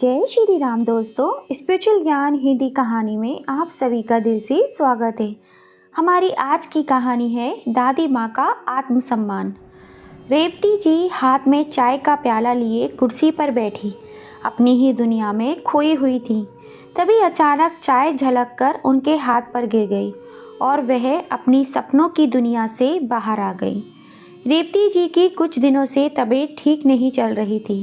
जय श्री राम दोस्तों, स्पिरिचुअल ज्ञान हिंदी कहानी में आप सभी का दिल से स्वागत है। हमारी आज की कहानी है दादी माँ का आत्मसम्मान। रेवती जी हाथ में चाय का प्याला लिए कुर्सी पर बैठी अपनी ही दुनिया में खोई हुई थी। तभी अचानक चाय झलक कर उनके हाथ पर गिर गई और वह अपनी सपनों की दुनिया से बाहर आ गई। रेवती जी की कुछ दिनों से तबीयत ठीक नहीं चल रही थी।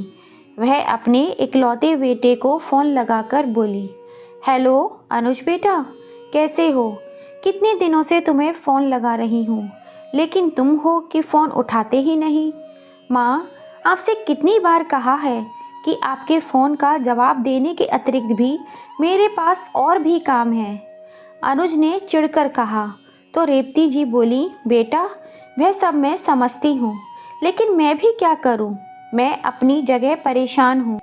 वह अपने इकलौते बेटे को फ़ोन लगाकर बोली, हेलो अनुज बेटा, कैसे हो? कितने दिनों से तुम्हें फ़ोन लगा रही हूँ, लेकिन तुम हो कि फ़ोन उठाते ही नहीं। माँ, आपसे कितनी बार कहा है कि आपके फ़ोन का जवाब देने के अतिरिक्त भी मेरे पास और भी काम है, अनुज ने चिढ़कर कहा। तो रेवती जी बोली, बेटा वह सब मैं समझती हूँ, लेकिन मैं भी क्या करूँ? मैं अपनी जगह परेशान हूँ।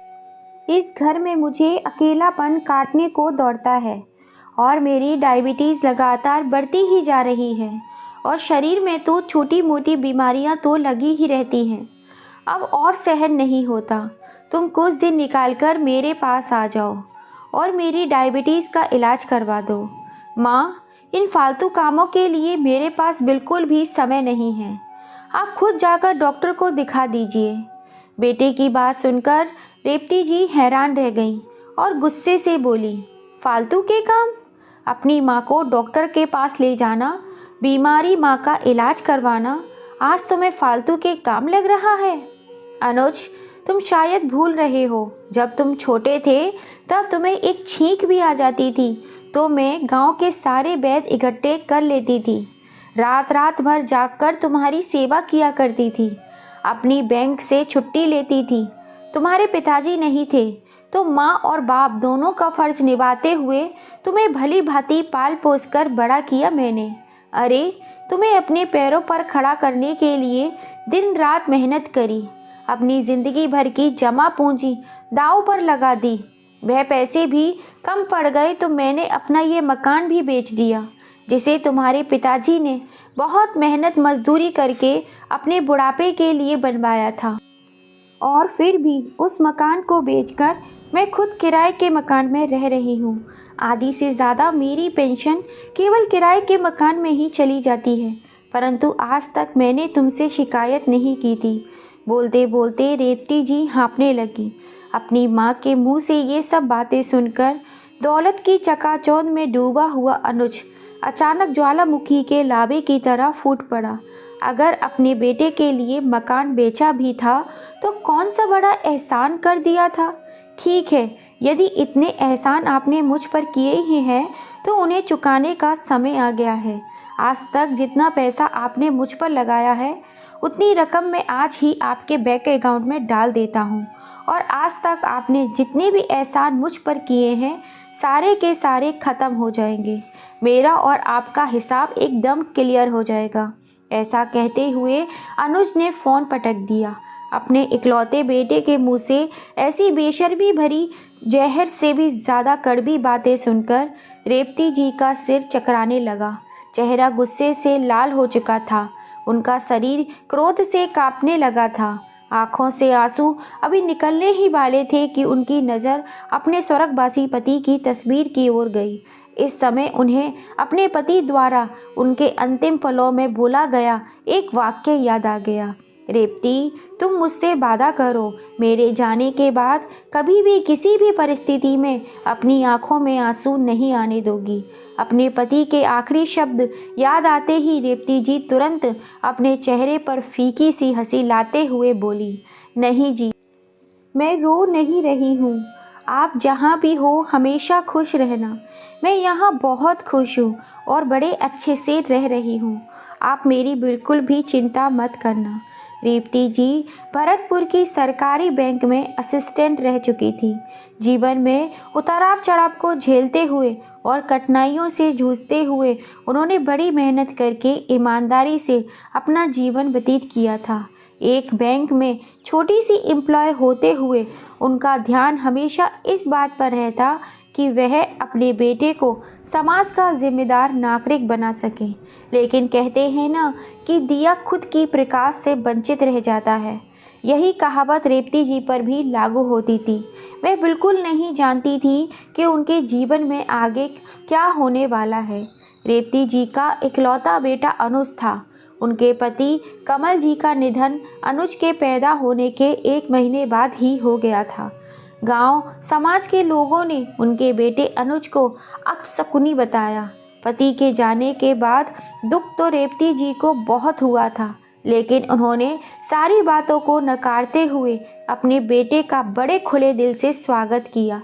इस घर में मुझे अकेलापन काटने को दौड़ता है और मेरी डायबिटीज़ लगातार बढ़ती ही जा रही है और शरीर में तो छोटी मोटी बीमारियाँ तो लगी ही रहती हैं। अब और सहन नहीं होता। तुम कुछ दिन निकाल कर मेरे पास आ जाओ और मेरी डायबिटीज़ का इलाज करवा दो। माँ, इन फालतू कामों के लिए मेरे पास बिल्कुल भी समय नहीं है। आप खुद जाकर डॉक्टर को दिखा दीजिए। बेटे की बात सुनकर रेवती जी हैरान रह गईं और गुस्से से बोली, फालतू के काम? अपनी माँ को डॉक्टर के पास ले जाना, बीमारी माँ का इलाज करवाना, आज तुम्हें फालतू के काम लग रहा है? अनुज, तुम शायद भूल रहे हो, जब तुम छोटे थे तब तुम्हें एक छींक भी आ जाती थी तो मैं गांव के सारे वैद्य इकट्ठे कर लेती थी। रात रात भर जागकर तुम्हारी सेवा किया करती थी। अपनी बैंक से छुट्टी लेती थी। तुम्हारे पिताजी नहीं थे तो माँ और बाप दोनों का फर्ज निभाते हुए तुम्हें भली भांति पाल पोस कर बड़ा किया मैंने। अरे, तुम्हें अपने पैरों पर खड़ा करने के लिए दिन रात मेहनत करी। अपनी ज़िंदगी भर की जमा पूंजी दांव पर लगा दी। वह पैसे भी कम पड़ गए तो मैंने अपना ये मकान भी बेच दिया, जिसे तुम्हारे पिताजी ने बहुत मेहनत मजदूरी करके अपने बुढ़ापे के लिए बनवाया था। और फिर भी उस मकान को बेचकर मैं खुद किराए के मकान में रह रही हूँ। आधी से ज़्यादा मेरी पेंशन केवल किराए के मकान में ही चली जाती है, परंतु आज तक मैंने तुमसे शिकायत नहीं की थी। बोलते बोलते रेवती जी हाँफने लगी। अपनी माँ के मुँह से ये सब बातें सुनकर दौलत की चकाचौंध में डूबा हुआ अनुज अचानक ज्वालामुखी के लावे की तरह फूट पड़ा। अगर अपने बेटे के लिए मकान बेचा भी था तो कौन सा बड़ा एहसान कर दिया था। ठीक है, यदि इतने एहसान आपने मुझ पर किए ही हैं तो उन्हें चुकाने का समय आ गया है। आज तक जितना पैसा आपने मुझ पर लगाया है उतनी रकम मैं आज ही आपके बैंक अकाउंट में डाल देता हूँ, और आज तक आपने जितने भी एहसान मुझ पर किए हैं सारे के सारे ख़त्म हो जाएंगे। मेरा और आपका हिसाब एकदम क्लियर हो जाएगा। ऐसा कहते हुए अनुज ने फ़ोन पटक दिया। अपने इकलौते बेटे के मुंह से ऐसी बेशर्मी भरी जहर से भी ज़्यादा कड़वी बातें सुनकर रेवती जी का सिर चकराने लगा। चेहरा गुस्से से लाल हो चुका था। उनका शरीर क्रोध से कांपने लगा था। आँखों से आंसू अभी निकलने ही वाले थे कि उनकी नज़र अपने स्वर्गवासी पति की तस्वीर की ओर गई। इस समय उन्हें अपने पति द्वारा उनके अंतिम पलों में बोला गया एक वाक्य याद आ गया, रेवती, तुम मुझसे वादा करो, मेरे जाने के बाद कभी भी किसी भी परिस्थिति में अपनी आंखों में आंसू नहीं आने दोगी। अपने पति के आखिरी शब्द याद आते ही रेवती जी तुरंत अपने चेहरे पर फीकी सी हंसी लाते हुए बोली, नहीं जी, मैं रो नहीं रही हूँ। आप जहाँ भी हो हमेशा खुश रहना। मैं यहाँ बहुत खुश हूँ और बड़े अच्छे से रह रही हूँ। आप मेरी बिल्कुल भी चिंता मत करना। रेवती जी भरतपुर की सरकारी बैंक में असिस्टेंट रह चुकी थी। जीवन में उतार चढ़ाव को झेलते हुए और कठिनाइयों से जूझते हुए उन्होंने बड़ी मेहनत करके ईमानदारी से अपना जीवन व्यतीत किया था। एक बैंक में छोटी सी एम्प्लॉय होते हुए उनका ध्यान हमेशा इस बात पर रहता कि वह अपने बेटे को समाज का जिम्मेदार नागरिक बना सके। लेकिन कहते हैं ना कि दिया खुद की प्रकाश से वंचित रह जाता है। यही कहावत रेवती जी पर भी लागू होती थी। वह बिल्कुल नहीं जानती थी कि उनके जीवन में आगे क्या होने वाला है। रेवती जी का इकलौता बेटा अनुज था। उनके पति कमल जी का निधन अनुज के पैदा होने के 1 महीने बाद ही हो गया था। गांव समाज के लोगों ने उनके बेटे अनुज को अपशकुनी बताया। पति के जाने के बाद दुख तो रेवती जी को बहुत हुआ था, लेकिन उन्होंने सारी बातों को नकारते हुए अपने बेटे का बड़े खुले दिल से स्वागत किया।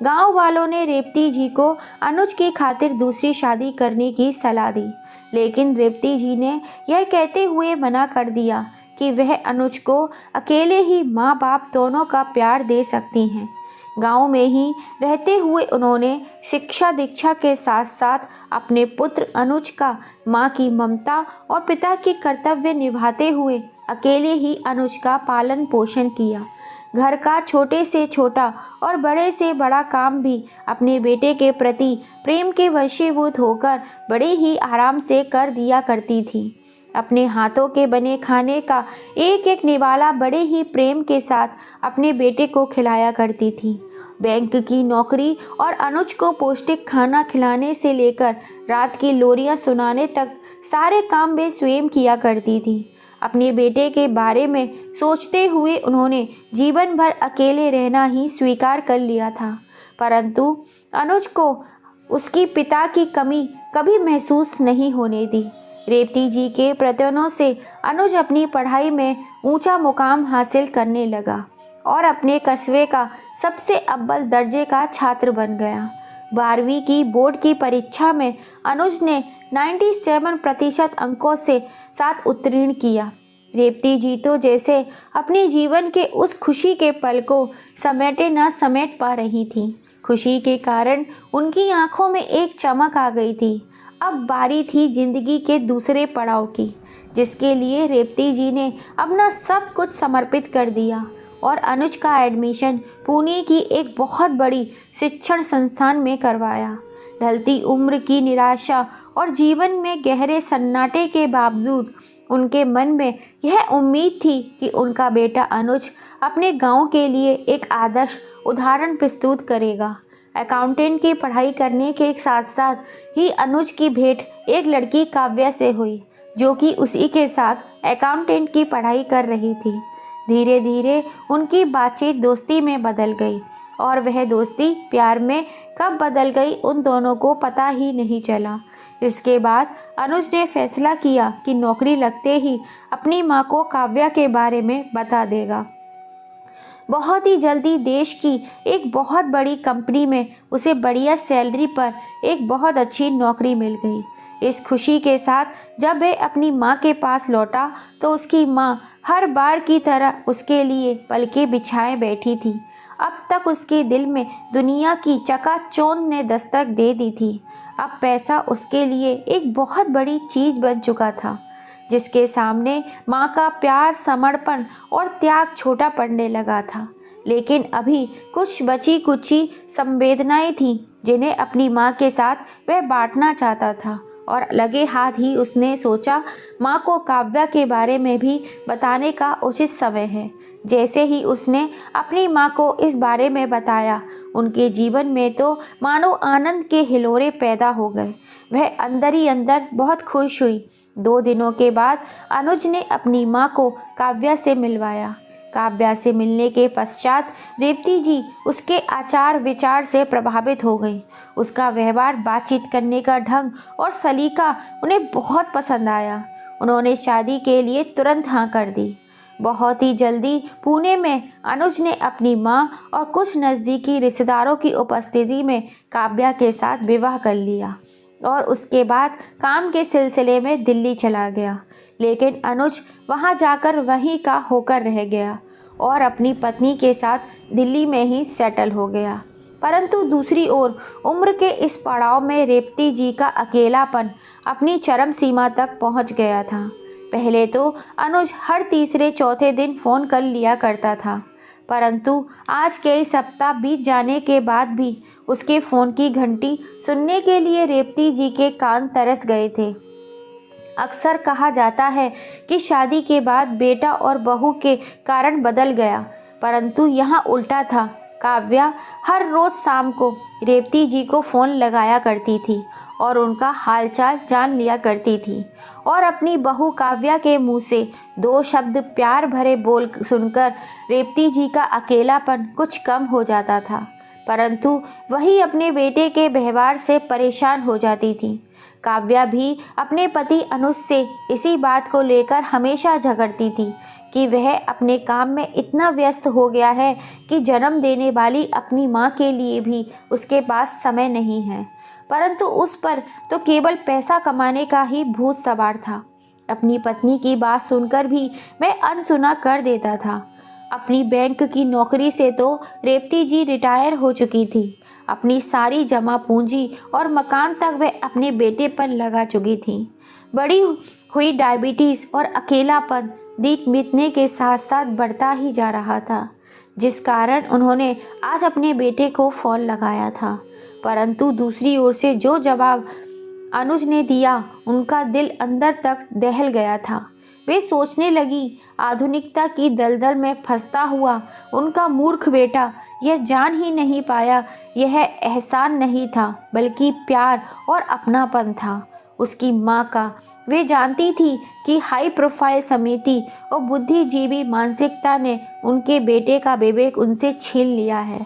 गांव वालों ने रेवती जी को अनुज की खातिर दूसरी शादी करने की सलाह दी, लेकिन रेवती जी ने यह कहते हुए मना कर दिया कि वह अनुज को अकेले ही माँ बाप दोनों का प्यार दे सकती हैं। गांव में ही रहते हुए उन्होंने शिक्षा दीक्षा के साथ साथ अपने पुत्र अनुज का माँ की ममता और पिता की कर्तव्य निभाते हुए अकेले ही अनुज का पालन पोषण किया। घर का छोटे से छोटा और बड़े से बड़ा काम भी अपने बेटे के प्रति प्रेम के वशीभूत होकर बड़े ही आराम से कर दिया करती थी। अपने हाथों के बने खाने का एक एक निवाला बड़े ही प्रेम के साथ अपने बेटे को खिलाया करती थी। बैंक की नौकरी और अनुज को पौष्टिक खाना खिलाने से लेकर रात की लोरियां सुनाने तक सारे काम वे स्वयं किया करती थी। अपने बेटे के बारे में सोचते हुए उन्होंने जीवन भर अकेले रहना ही स्वीकार कर लिया था, परंतु अनुज को उसकी पिता की कमी कभी महसूस नहीं होने दी। रेवती जी के प्रयत्नों से अनुज अपनी पढ़ाई में ऊंचा मुकाम हासिल करने लगा और अपने कस्बे का सबसे अव्वल दर्जे का छात्र बन गया। 12वीं की बोर्ड की परीक्षा में अनुज ने 97% अंकों से साथ उत्तीर्ण किया। रेवती जी तो जैसे अपने जीवन के उस खुशी के पल को समेटे न समेट पा रही थी। खुशी के कारण उनकी आंखों में एक चमक आ गई थी। अब बारी थी जिंदगी के दूसरे पड़ाव की, जिसके लिए रेवती जी ने अपना सब कुछ समर्पित कर दिया और अनुज का एडमिशन पुणे की एक बहुत बड़ी शिक्षण संस्थान में करवाया। ढलती उम्र की निराशा और जीवन में गहरे सन्नाटे के बावजूद उनके मन में यह उम्मीद थी कि उनका बेटा अनुज अपने गांव के लिए एक आदर्श उदाहरण प्रस्तुत करेगा। अकाउंटेंट की पढ़ाई करने के साथ साथ ही अनुज की भेंट एक लड़की काव्या से हुई, जो कि उसी के साथ अकाउंटेंट की पढ़ाई कर रही थी। धीरे धीरे उनकी बातचीत दोस्ती में बदल गई और वह दोस्ती प्यार में कब बदल गई उन दोनों को पता ही नहीं चला। इसके बाद अनुज ने फैसला किया कि नौकरी लगते ही अपनी माँ को काव्या के बारे में बता देगा। बहुत ही जल्दी देश की एक बहुत बड़ी कंपनी में उसे बढ़िया सैलरी पर एक बहुत अच्छी नौकरी मिल गई। इस खुशी के साथ जब वह अपनी माँ के पास लौटा तो उसकी माँ हर बार की तरह उसके लिए पलकें बिछाए बैठी थी। अब तक उसके दिल में दुनिया की चकाचौंध ने दस्तक दे दी थी। अब पैसा उसके लिए एक बहुत बड़ी चीज़ बन चुका था, जिसके सामने माँ का प्यार, समर्पण और त्याग छोटा पड़ने लगा था। लेकिन अभी कुछ बची कुची संवेदनाएं थीं जिन्हें अपनी माँ के साथ वह बांटना चाहता था और लगे हाथ ही उसने सोचा माँ को काव्या के बारे में भी बताने का उचित समय है। जैसे ही उसने अपनी माँ को इस बारे में बताया, उनके जीवन में तो मानो आनंद के हिलोरे पैदा हो गए। वह अंदर ही अंदर बहुत खुश हुई। 2 दिनों के बाद अनुज ने अपनी माँ को काव्या से मिलवाया। काव्या से मिलने के पश्चात रेवती जी उसके आचार विचार से प्रभावित हो गई। उसका व्यवहार, बातचीत करने का ढंग और सलीका उन्हें बहुत पसंद आया। उन्होंने शादी के लिए तुरंत हाँ कर दी। बहुत ही जल्दी पुणे में अनुज ने अपनी माँ और कुछ नज़दीकी रिश्तेदारों की उपस्थिति में काव्या के साथ विवाह कर लिया और उसके बाद काम के सिलसिले में दिल्ली चला गया। लेकिन अनुज वहां जाकर वहीं का होकर रह गया और अपनी पत्नी के साथ दिल्ली में ही सेटल हो गया। परंतु दूसरी ओर उम्र के इस पड़ाव में रेवती जी का अकेलापन अपनी चरम सीमा तक पहुंच गया था। पहले तो अनुज हर तीसरे चौथे दिन फ़ोन कर लिया करता था, परंतु आज कई सप्ताह बीत जाने के बाद भी उसके फ़ोन की घंटी सुनने के लिए रेवती जी के कान तरस गए थे। अक्सर कहा जाता है कि शादी के बाद बेटा और बहू के कारण बदल गया, परंतु यहाँ उल्टा था। काव्या हर रोज़ शाम को रेवती जी को फ़ोन लगाया करती थी और उनका हालचाल जान लिया करती थी, और अपनी बहू काव्या के मुंह से 2 शब्द प्यार भरे बोल सुनकर रेवती जी का अकेलापन कुछ कम हो जाता था। परंतु वही अपने बेटे के व्यवहार से परेशान हो जाती थी। काव्या भी अपने पति अनुज से इसी बात को लेकर हमेशा झगड़ती थी कि वह अपने काम में इतना व्यस्त हो गया है कि जन्म देने वाली अपनी माँ के लिए भी उसके पास समय नहीं है। परंतु उस पर तो केवल पैसा कमाने का ही भूत सवार था। अपनी पत्नी की बात सुनकर भी वह अनसुना कर देता था। अपनी बैंक की नौकरी से तो रेवती जी रिटायर हो चुकी थी। अपनी सारी जमा पूंजी और मकान तक वह अपने बेटे पर लगा चुकी थी। बड़ी हुई डायबिटीज़ और अकेलापन दिन बीतने के साथ साथ बढ़ता ही जा रहा था, जिस कारण उन्होंने आज अपने बेटे को फ़ोन लगाया था। परंतु दूसरी ओर से जो जवाब अनुज ने दिया, उनका दिल अंदर तक दहल गया था। वे सोचने लगी, आधुनिकता की दलदल में फंसता हुआ उनका मूर्ख बेटा यह जान ही नहीं पाया यह एहसान नहीं था, बल्कि प्यार और अपनापन था उसकी माँ का। वे जानती थी कि हाई प्रोफाइल समिति और बुद्धिजीवी मानसिकता ने उनके बेटे का विवेक उनसे छीन लिया है।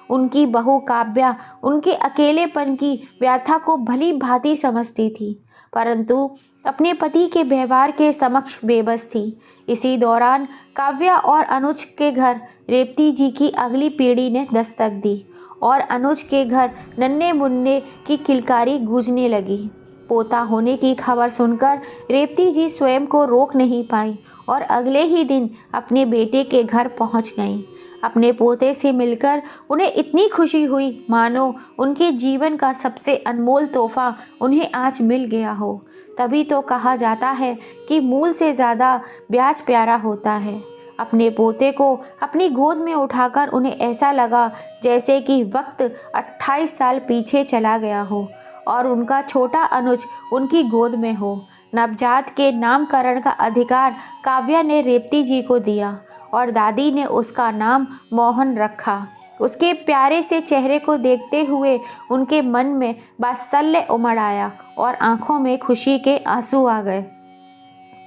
उनकी बहू काव्या उनके अकेलेपन की व्यथा को भली भांति समझती थी, परंतु अपने पति के व्यवहार के समक्ष बेबस थी। इसी दौरान काव्या और अनुज के घर रेवती जी की अगली पीढ़ी ने दस्तक दी और अनुज के घर नन्हे मुन्ने की किलकारी गूंजने लगी। पोता होने की खबर सुनकर रेवती जी स्वयं को रोक नहीं पाई और अगले ही दिन अपने बेटे के घर पहुंच गईं। अपने पोते से मिलकर उन्हें इतनी खुशी हुई मानो उनके जीवन का सबसे अनमोल तोहफा उन्हें आज मिल गया हो। तभी तो कहा जाता है कि मूल से ज़्यादा ब्याज प्यारा होता है। अपने पोते को अपनी गोद में उठाकर उन्हें ऐसा लगा जैसे कि वक्त 28 साल पीछे चला गया हो और उनका छोटा अनुज उनकी गोद में हो। नवजात के नामकरण का अधिकार काव्या ने रेवती जी को दिया और दादी ने उसका नाम मोहन रखा। उसके प्यारे से चेहरे को देखते हुए उनके मन में वात्सल्य उमड़ आया और आंखों में खुशी के आंसू आ गए।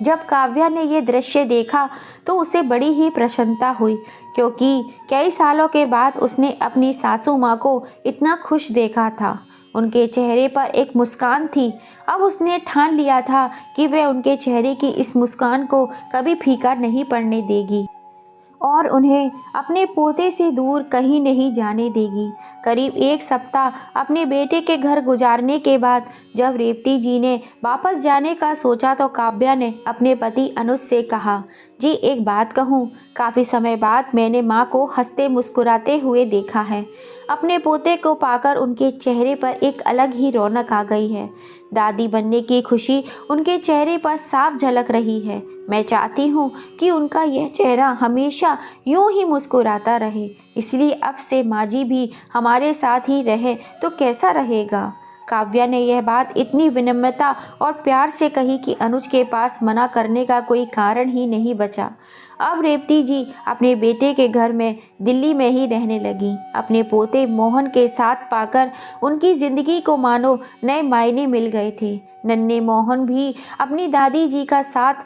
जब काव्या ने ये दृश्य देखा तो उसे बड़ी ही प्रसन्नता हुई, क्योंकि कई सालों के बाद उसने अपनी सासू माँ को इतना खुश देखा था। उनके चेहरे पर एक मुस्कान थी। अब उसने ठान लिया था कि वह उनके चेहरे की इस मुस्कान को कभी फीका नहीं पड़ने देगी और उन्हें अपने पोते से दूर कहीं नहीं जाने देगी। करीब 1 सप्ताह अपने बेटे के घर गुजारने के बाद जब रेवती जी ने वापस जाने का सोचा तो काव्या ने अपने पति अनुज से कहा, जी एक बात कहूँ, काफ़ी समय बाद मैंने माँ को हंसते मुस्कुराते हुए देखा है। अपने पोते को पाकर उनके चेहरे पर एक अलग ही रौनक आ गई है। दादी बनने की खुशी उनके चेहरे पर साफ झलक रही है। मैं चाहती हूँ कि उनका यह चेहरा हमेशा यूं ही मुस्कुराता रहे, इसलिए अब से माँ जी भी हमारे साथ ही रहे तो कैसा रहेगा। काव्या ने यह बात इतनी विनम्रता और प्यार से कही कि अनुज के पास मना करने का कोई कारण ही नहीं बचा। अब रेवती जी अपने बेटे के घर में दिल्ली में ही रहने लगी। अपने पोते मोहन के साथ पाकर उनकी ज़िंदगी को मानो नए मायने मिल गए थे। नन्हे मोहन भी अपनी दादी जी का साथ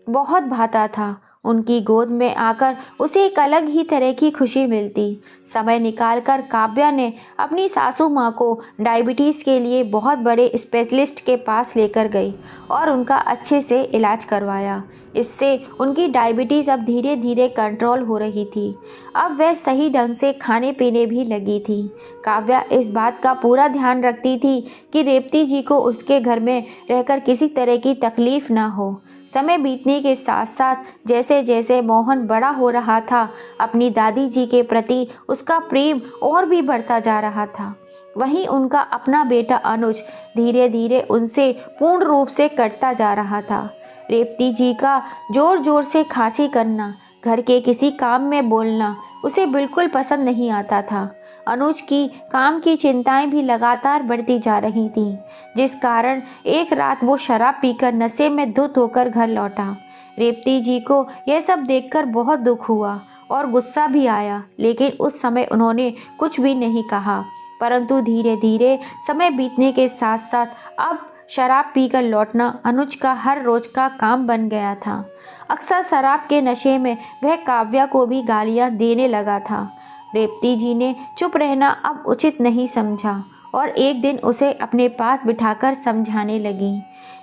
बहुत भाता था। उनकी गोद में आकर उसे एक अलग ही तरह की खुशी मिलती। समय निकालकर काव्या ने अपनी सासू माँ को डायबिटीज़ के लिए बहुत बड़े स्पेशलिस्ट के पास लेकर गई और उनका अच्छे से इलाज करवाया। इससे उनकी डायबिटीज़ अब धीरे धीरे कंट्रोल हो रही थी। अब वह सही ढंग से खाने पीने भी लगी थी। काव्या इस बात का पूरा ध्यान रखती थी कि रेवती जी को उसके घर में रहकर किसी तरह की तकलीफ़ ना हो। समय बीतने के साथ साथ जैसे जैसे मोहन बड़ा हो रहा था, अपनी दादी जी के प्रति उसका प्रेम और भी बढ़ता जा रहा था। वहीं उनका अपना बेटा अनुज धीरे धीरे उनसे पूर्ण रूप से कटता जा रहा था। रेवती जी का जोर जोर से खांसी करना, घर के किसी काम में बोलना उसे बिल्कुल पसंद नहीं आता था। अनुज की काम की चिंताएं भी लगातार बढ़ती जा रही थीं, जिस कारण एक रात वो शराब पीकर नशे में धुत होकर घर लौटा। रेवती जी को यह सब देखकर बहुत दुख हुआ और गुस्सा भी आया, लेकिन उस समय उन्होंने कुछ भी नहीं कहा। परंतु धीरे धीरे समय बीतने के साथ साथ अब शराब पीकर लौटना अनुज का हर रोज का काम बन गया था। अक्सर शराब के नशे में वह काव्या को भी गालियां देने लगा था। रेवती जी ने चुप रहना अब उचित नहीं समझा और एक दिन उसे अपने पास बिठाकर समझाने लगी।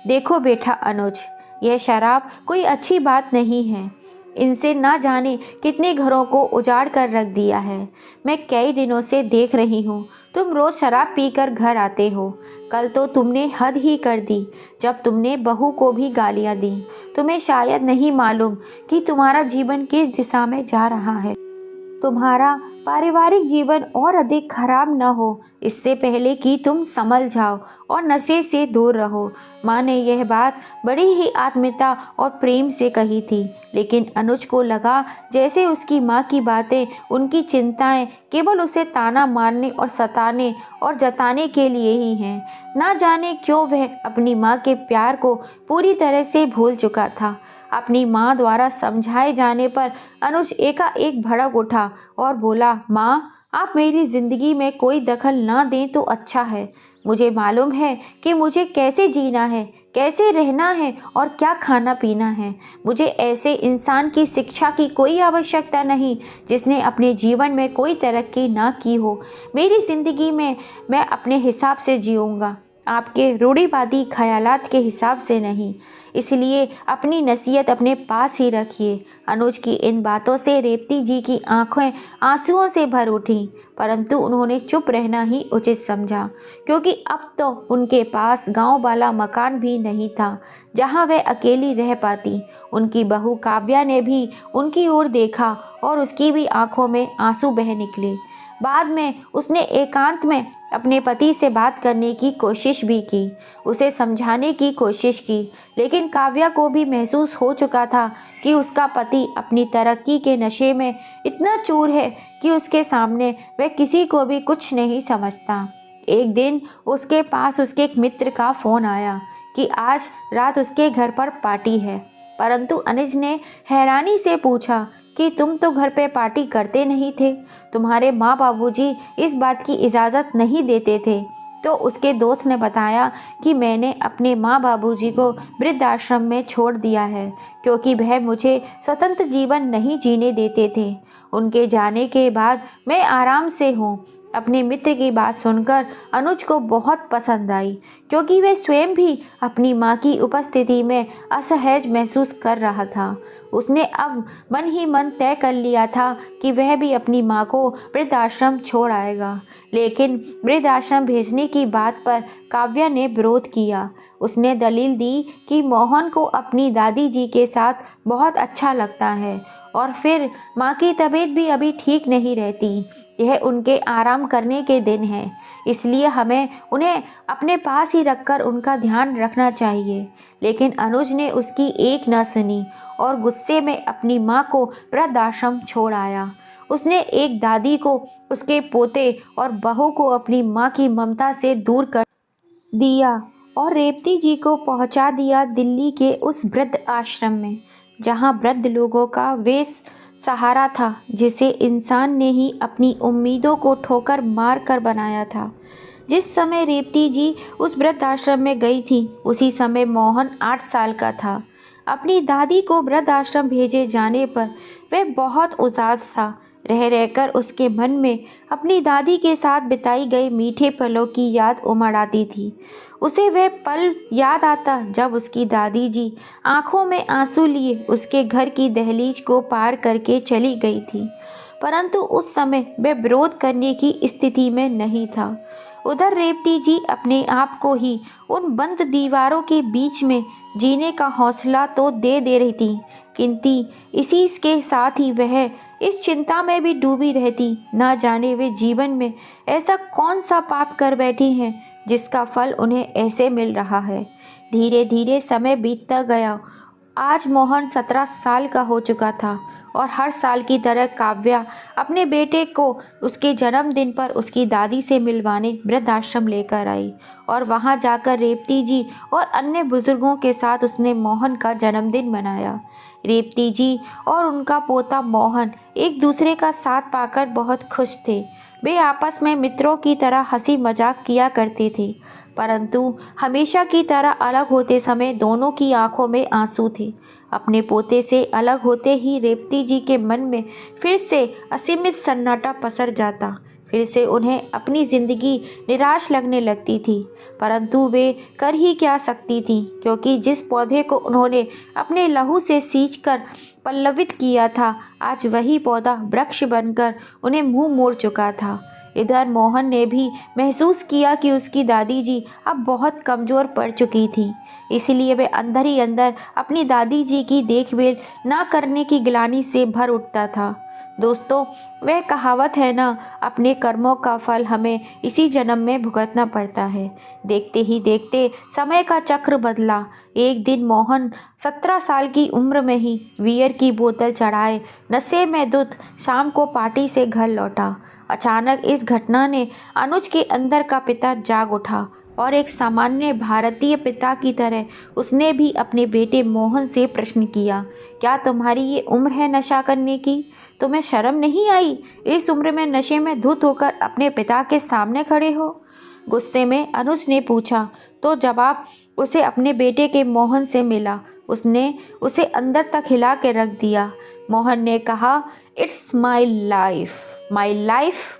देखो बेटा अनुज, यह शराब कोई अच्छी बात नहीं है। इनसे ना जाने कितने घरों को उजाड़ कर रख दिया है। मैं कई दिनों से देख रही हूँ, तुम रोज शराब पीकर घर आते हो। कल तो तुमने हद ही कर दी जब तुमने बहू को भी गालियाँ दी। तुम्हें शायद नहीं मालूम कि तुम्हारा जीवन किस दिशा में जा रहा है। तुम्हारा पारिवारिक जीवन और अधिक खराब न हो, इससे पहले कि तुम संभल जाओ और नशे से दूर रहो। माँ ने यह बात बड़ी ही आत्मीयता और प्रेम से कही थी, लेकिन अनुज को लगा जैसे उसकी माँ की बातें, उनकी चिंताएं केवल उसे ताना मारने और सताने और जताने के लिए ही हैं। ना जाने क्यों वह अपनी माँ के प्यार को पूरी तरह से भूल चुका था। अपनी माँ द्वारा समझाए जाने पर अनुज एकाएक भड़क उठा और बोला, माँ, आप मेरी ज़िंदगी में कोई दखल ना दें तो अच्छा है। मुझे मालूम है कि मुझे कैसे जीना है, कैसे रहना है और क्या खाना पीना है। मुझे ऐसे इंसान की शिक्षा की कोई आवश्यकता नहीं जिसने अपने जीवन में कोई तरक्की ना की हो। मेरी ज़िंदगी में मैं अपने हिसाब से जीऊँगा, आपके रूढ़िवादी ख्यालात के हिसाब से नहीं। इसलिए अपनी नसीहत अपने पास ही रखिए। अनुज की इन बातों से रेवती जी की आंखें आंसुओं से भर उठीं, परंतु उन्होंने चुप रहना ही उचित समझा, क्योंकि अब तो उनके पास गांव वाला मकान भी नहीं था जहां वह अकेली रह पाती। उनकी बहू काव्या ने भी उनकी ओर देखा और उसकी भी आंखों में आंसू बह निकले। बाद में उसने एकांत में अपने पति से बात करने की कोशिश भी की, उसे समझाने की कोशिश की, लेकिन काव्या को भी महसूस हो चुका था कि उसका पति अपनी तरक्की के नशे में इतना चूर है कि उसके सामने वह किसी को भी कुछ नहीं समझता। एक दिन उसके पास उसके एक मित्र का फ़ोन आया कि आज रात उसके घर पर पार्टी है, परंतु अनुज ने हैरानी से पूछा कि तुम तो घर पे पार्टी करते नहीं थे, तुम्हारे माँ बाबूजी इस बात की इजाज़त नहीं देते थे। तो उसके दोस्त ने बताया कि मैंने अपने माँ बाबूजी को वृद्धाश्रम में छोड़ दिया है, क्योंकि वह मुझे स्वतंत्र जीवन नहीं जीने देते थे। उनके जाने के बाद मैं आराम से हूँ। अपने मित्र की बात सुनकर अनुज को बहुत पसंद आई, क्योंकि वह स्वयं भी अपनी माँ की उपस्थिति में असहज महसूस कर रहा था। उसने अब मन ही मन तय कर लिया था कि वह भी अपनी माँ को वृद्धाश्रम छोड़ आएगा, लेकिन वृद्धाश्रम भेजने की बात पर काव्या ने विरोध किया। उसने दलील दी कि मोहन को अपनी दादी जी के साथ बहुत अच्छा लगता है और फिर माँ की तबीयत भी अभी ठीक नहीं रहती। यह उनके आराम करने के दिन है, इसलिए हमें उन्हें अपने पास ही रखकर उनका ध्यान रखना चाहिए। लेकिन अनुज ने उसकी एक न सुनी और गुस्से में अपनी माँ को वृद्धाश्रम छोड़ आया। उसने एक दादी को, उसके पोते और बहू को अपनी माँ की ममता से दूर कर दिया और रेवती जी को पहुँचा दिया दिल्ली के उस वृद्ध आश्रम में, जहाँ वृद्ध लोगों का वे सहारा था, जिसे इंसान ने ही अपनी उम्मीदों को ठोकर मार कर बनाया था। जिस समय रेवती जी उस वृद्धाश्रम में गई थी, उसी समय मोहन 8 साल का था। अपनी दादी को वृद्धाश्रम भेजे जाने पर वह बहुत उदास था। रह रहकर उसके मन में अपनी दादी के साथ बिताई गई मीठे पलों की याद उमड़ आती थी। उसे वह पल याद आता जब उसकी दादी जी आंखों में आंसू लिए उसके घर की दहलीज को पार करके चली गई थी, परंतु उस समय वह विरोध करने की स्थिति में नहीं था। उधर रेवती जी अपने आप को ही उन बंद दीवारों के बीच में जीने का हौसला तो दे रही थी, किंतु इसी के साथ ही वह इस चिंता में भी डूबी रहती, ना जाने वे जीवन में ऐसा कौन सा पाप कर बैठी हैं जिसका फल उन्हें ऐसे मिल रहा है। धीरे धीरे समय बीतता गया। आज मोहन 17 साल का हो चुका था और हर साल की तरह काव्या अपने बेटे को उसके जन्मदिन पर उसकी दादी से मिलवाने वृद्धाश्रम लेकर आई और वहां जाकर रेवती जी और अन्य बुजुर्गों के साथ उसने मोहन का जन्मदिन मनाया। रेवती जी और उनका पोता मोहन एक दूसरे का साथ पाकर बहुत खुश थे। वे आपस में मित्रों की तरह हंसी मजाक किया करते थे, परंतु हमेशा की तरह अलग होते समय दोनों की आंखों में आंसू थे। अपने पोते से अलग होते ही रेवती जी के मन में फिर से असीमित सन्नाटा पसर जाता। फिर से उन्हें अपनी जिंदगी निराश लगने लगती थी, परंतु वे कर ही क्या सकती थीं, क्योंकि जिस पौधे को उन्होंने अपने लहू से सींचकर पल्लवित किया था, आज वही पौधा वृक्ष बनकर उन्हें मुंह मोड़ चुका था। इधर मोहन ने भी महसूस किया कि उसकी दादी जी अब बहुत कमज़ोर पड़ चुकी थी, इसलिए वे अंदर ही अंदर अपनी दादी जी की देखभाल ना करने की ग्लानि से भर उठता था। दोस्तों, वह कहावत है ना, अपने कर्मों का फल हमें इसी जन्म में भुगतना पड़ता है। देखते ही देखते समय का चक्र बदला। एक दिन मोहन 17 साल की उम्र में ही बियर की बोतल चढ़ाए नशे में धुत शाम को पार्टी से घर लौटा। अचानक इस घटना ने अनुज के अंदर का पिता जाग उठा और एक सामान्य भारतीय पिता की तरह उसने भी अपने बेटे मोहन से प्रश्न किया, क्या तुम्हारी ये उम्र है नशा करने की? तुम्हें शर्म नहीं आई? इस उम्र में नशे में धुत होकर अपने पिता के सामने खड़े हो? गुस्से में अनुज ने पूछा, तो जवाब उसे अपने बेटे के मोहन से मिला। उसने उसे अंदर तक हिला के रख दिया। मोहन ने कहा, it's my life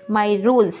my rules.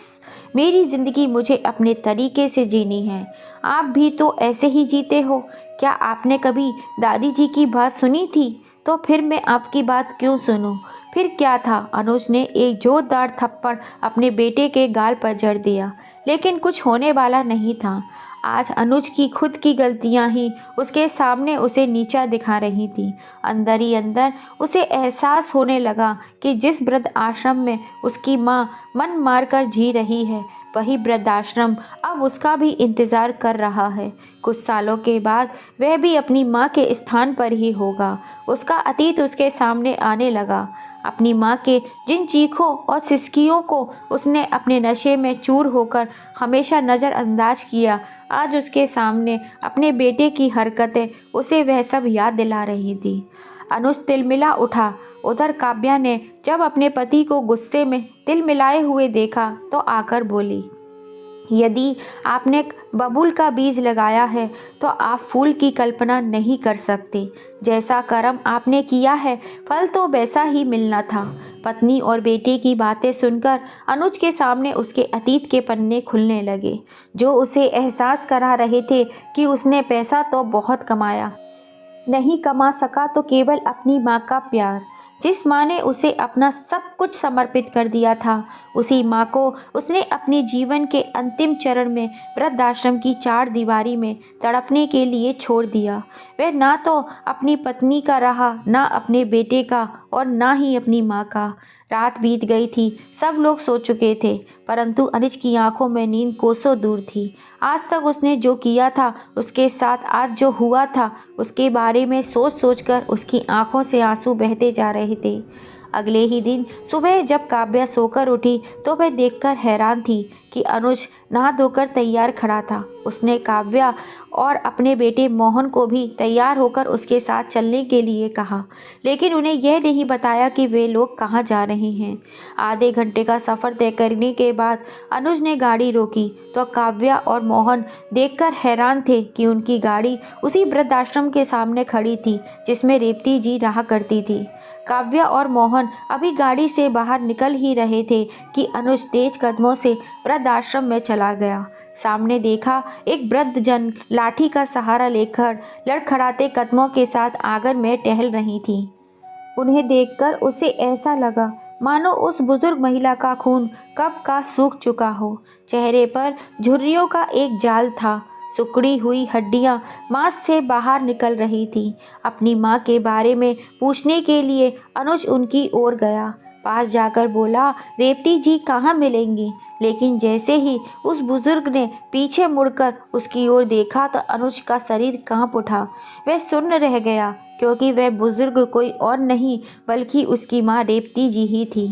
मेरी ज़िंदगी मुझे अपने तरीके से जीनी है। आप भी तो ऐसे ही जीते हो। क्या आपने कभी दादी जी की बात सुनी थी? तो फिर मैं आपकी बात क्यों सुनूं? फिर क्या था? अनुज ने एक जोरदार थप्पड़ अपने बेटे के गाल पर जड़ दिया, लेकिन कुछ होने वाला नहीं था। आज अनुज की खुद की गलतियां ही उसके सामने उसे नीचा दिखा रही थी। अंदर ही अंदर उसे एहसास होने लगा कि जिस वृद्ध आश्रम में उसकी माँ मन मारकर जी रही है, वही वृद्धाश्रम अब उसका भी इंतज़ार कर रहा है। कुछ सालों के बाद वह भी अपनी माँ के स्थान पर ही होगा। उसका अतीत उसके सामने आने लगा। अपनी माँ के जिन चीखों और सिसकियों को उसने अपने नशे में चूर होकर हमेशा नज़रअंदाज किया, आज उसके सामने अपने बेटे की हरकतें उसे वह सब याद दिला रही थी। अनुज तिलमिला उठा। उधर काव्या ने जब अपने पति को गुस्से में तिलमिलाए हुए देखा तो आकर बोली, यदि आपने बबूल का बीज लगाया है तो आप फूल की कल्पना नहीं कर सकते। जैसा कर्म आपने किया है, फल तो वैसा ही मिलना था। पत्नी और बेटे की बातें सुनकर अनुज के सामने उसके अतीत के पन्ने खुलने लगे, जो उसे एहसास करा रहे थे कि उसने पैसा तो बहुत कमाया, नहीं कमा सका तो केवल अपनी माँ का प्यार। जिस माँ ने उसे अपना सब कुछ समर्पित कर दिया था, उसी माँ को उसने अपने जीवन के अंतिम चरण में वृद्धाश्रम की चार दीवारी में तड़पने के लिए छोड़ दिया। वह ना तो अपनी पत्नी का रहा, ना अपने बेटे का, और ना ही अपनी माँ का। रात बीत गई थी, सब लोग सो चुके थे, परंतु अनुज की आंखों में नींद कोसों दूर थी। आज तक उसने जो किया था, उसके साथ आज जो हुआ था, उसके बारे में सोच सोचकर उसकी आंखों से आंसू बहते जा रहे थे। अगले ही दिन सुबह जब काव्या सोकर उठी तो वह देखकर हैरान थी कि अनुज नहा धोकर तैयार खड़ा था। उसने काव्या और अपने बेटे मोहन को भी तैयार होकर उसके साथ चलने के लिए कहा, लेकिन उन्हें यह नहीं बताया कि वे लोग कहाँ जा रहे हैं। आधे घंटे का सफ़र तय करने के बाद अनुज ने गाड़ी रोकी तो काव्या और मोहन देखकर हैरान थे कि उनकी गाड़ी उसी वृद्धाश्रम के सामने खड़ी थी जिसमें रेवती जी रहा करती थी। काव्या और मोहन अभी गाड़ी से बाहर निकल ही रहे थे कि अनुज तेज कदमों से वृद्धाश्रम में चला गया। सामने देखा, एक वृद्ध जन लाठी का सहारा लेकर लड़खड़ाते कदमों के साथ आंगन में टहल रही थी। उन्हें देखकर उसे ऐसा लगा मानो उस बुजुर्ग महिला का खून कब का सूख चुका हो। चेहरे पर झुर्रियों का एक जाल था। सुकड़ी हुई हड्डियां मांस से बाहर निकल रही थीं। अपनी माँ के बारे में पूछने के लिए अनुज उनकी ओर गया। पास जाकर बोला, रेवती जी कहाँ मिलेंगी? लेकिन जैसे ही उस बुजुर्ग ने पीछे मुड़कर उसकी ओर देखा तो अनुज का शरीर कांप उठा। वह सुन्न रह गया, क्योंकि वह बुजुर्ग कोई और नहीं बल्कि उसकी माँ रेवती जी ही थी।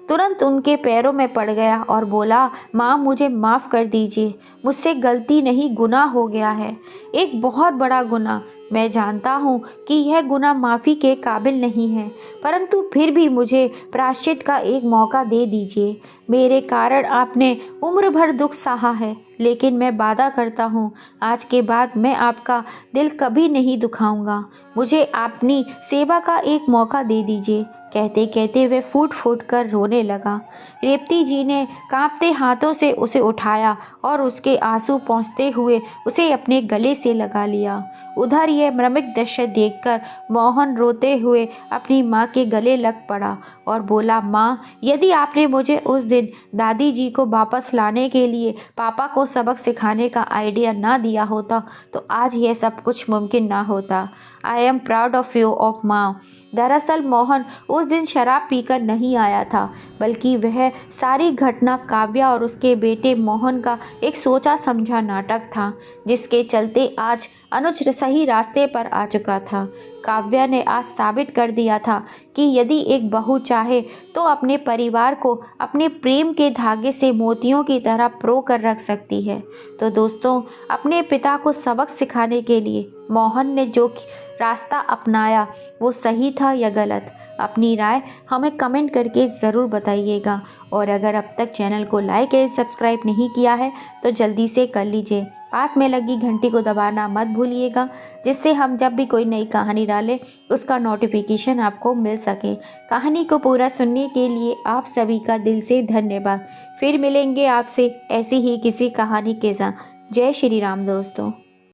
तुरंत उनके पैरों में पड़ गया और बोला, माँ मुझे माफ़ कर दीजिए, मुझसे गलती नहीं गुनाह हो गया है, एक बहुत बड़ा गुनाह। मैं जानता हूँ कि यह गुनाह माफ़ी के काबिल नहीं है, परंतु फिर भी मुझे प्रायश्चित का एक मौका दे दीजिए। मेरे कारण आपने उम्र भर दुख सहा है, लेकिन मैं वादा करता हूँ आज के बाद मैं आपका दिल कभी नहीं दुखाऊंगा। मुझे अपनी सेवा का एक मौका दे दीजिए। कहते कहते वह फूट फूट कर रोने लगा। रेवती जी ने कांपते हाथों से उसे उठाया और उसके आंसू पोंछते हुए उसे अपने गले से लगा लिया। उधर यह मर्मिक दृश्य देखकर मोहन रोते हुए अपनी माँ के गले लग पड़ा और बोला, माँ, यदि आपने मुझे उस दिन दादी जी को वापस लाने के लिए पापा को सबक सिखाने का आइडिया ना दिया होता तो आज यह सब कुछ मुमकिन ना होता। I am proud of you of माँ। दरअसल मोहन उस दिन शराब पीकर नहीं आया था, बल्कि वह सारी घटना काव्या और उसके बेटे मोहन का एक सोचा समझा नाटक था, जिसके चलते आज अनुज सही रास्ते पर आ चुका था। काव्या ने आज साबित कर दिया था कि यदि एक बहू चाहे तो अपने परिवार को अपने प्रेम के धागे से मोतियों की तरह प्रो कर रख सकती है। तो दोस्तों, अपने पिता को सबक सिखाने के लिए मोहन ने जो रास्ता अपनाया वो सही था या गलत, अपनी राय हमें कमेंट करके ज़रूर बताइएगा। और अगर अब तक चैनल को लाइक एंड सब्सक्राइब नहीं किया है तो जल्दी से कर लीजिए। पास में लगी घंटी को दबाना मत भूलिएगा, जिससे हम जब भी कोई नई कहानी डालें उसका नोटिफिकेशन आपको मिल सके। कहानी को पूरा सुनने के लिए आप सभी का दिल से धन्यवाद। फिर मिलेंगे आपसे ऐसी ही किसी कहानी के साथ। जय श्री राम दोस्तों।